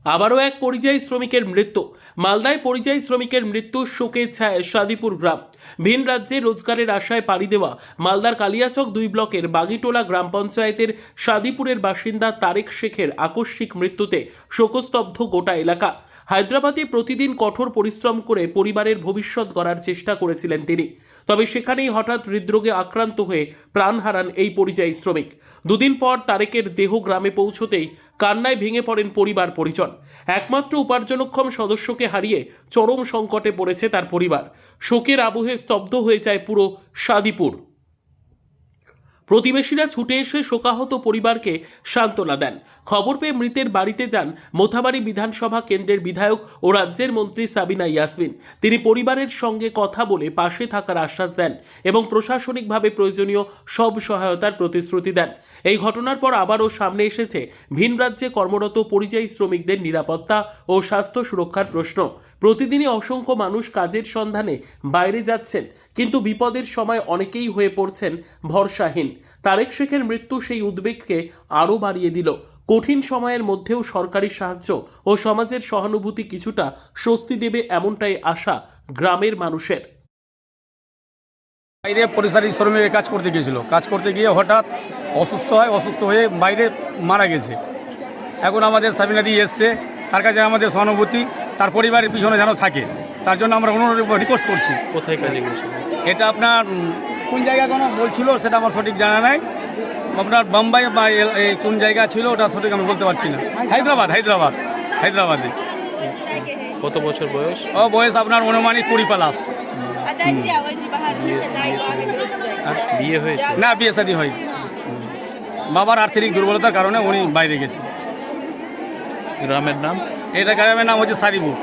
আবারও এক পরিযায়ী শ্রমিকের মৃত্যু। মালদায় পরিযায়ী শ্রমিকের মৃত্যু শোকের ছায়ায় সাদিপুর গ্রাম। ভিন রাজ্যে রোজগারের আশায় পাড়ি দেওয়া মালদার কালিয়াচক 2 ব্লকের বাগিটোলা গ্রাম পঞ্চায়েতের সাদিপুরের বাসিন্দা তারেক শেখের আকস্মিক মৃত্যুতে শোকস্তব্ধ গোটা এলাকা। হায়দ্রাবাদে প্রতিদিন কঠোর পরিশ্রম করে পরিবারের ভবিষ্যৎ গড়ার চেষ্টা করেছিলেন তিনি। তবে সেখানেই হঠাৎ হৃদরোগে আক্রান্ত হয়ে প্রাণ হারান এই পরিযায়ী শ্রমিক। দুদিন পর তারেকের দেহ গ্রামে পৌঁছতেই কান্নায় ভেঙে পড়েন পরিবার পরিজন। একমাত্র উপার্জনক্ষম সদস্যকে হারিয়ে চরম সংকটে পড়েছে তার পরিবার। শোকের আবহে স্তব্ধ হয়ে যায় পুরো সাদিপুর। প্রতিবেশীরা ছুটে এসে শোকাহত পরিবারকে সান্ত্বনা দেন। খবর পেয়ে মৃতের বাড়িতে যান মোথাবাড়ি বিধানসভা কেন্দ্রের বিধায়ক ও রাজ্যের মন্ত্রী সাবিনা ইয়াসমিন। তিনি পরিবারের সঙ্গে কথা বলে পাশে থাকার আশ্বাস দেন এবং প্রশাসনিকভাবে প্রয়োজনীয় সব সহায়তার প্রতিশ্রুতি দেন। এই ঘটনার পর আবারও সামনে এসেছে ভিন রাজ্যে কর্মরত পরিযায়ী শ্রমিকদের নিরাপত্তা ও স্বাস্থ্য সুরক্ষার প্রশ্ন। প্রতিদিনই অসংখ্য মানুষ কাজের সন্ধানে বাইরে যাচ্ছেন, কিন্তু বিপদের সময় অনেকেই হয়ে পড়ছেন ভরসাহীন। তারেক শেখের মৃত্যু সেই উদ্বেগকে আরও বাড়িয়ে দিল। কঠিন সময়ের মধ্যেও সরকারি সাহায্য ও সমাজের সহানুভূতি কিছুটা স্বস্তি দেবে, এমনটাই আশা গ্রামের মানুষের। বাইরে পরিযায়ী শ্রমিকের কাজ করতে গিয়েছিল, কাজ করতে গিয়ে হঠাৎ অসুস্থ হয়, অসুস্থ হয়ে বাইরে মারা গেছে। এখন আমাদের সাবিনা দি এসছে, তার কাছে আমাদের সহানুভূতি, তার পরিবারের পিছনে যেন থাকে, তার জন্য আমরা অনুরোধ রিকোয়েস্ট করছি। কোথায় কাজে গেছে? এটা আপনার কোন জায়গা কোনো বলছিল সেটা আমার সঠিক জানা নাই। আপনার বোম্বাই বা কোন জায়গা ছিল ওটা সঠিক আমি বলতে পারছি না। হায়দ্রাবাদে। কত বছর বয়স? ও বয়স আপনার অনুমানিক 20 প্লাস। বিয়ে হয়েছে? না, বিয়ে শাদী হয়নি। বাবার আর্থিক দুর্বলতার কারণে উনি বাইরে গেছেন। গ্রামের নাম? এটা গ্রামের নাম হচ্ছে সাদিপুর।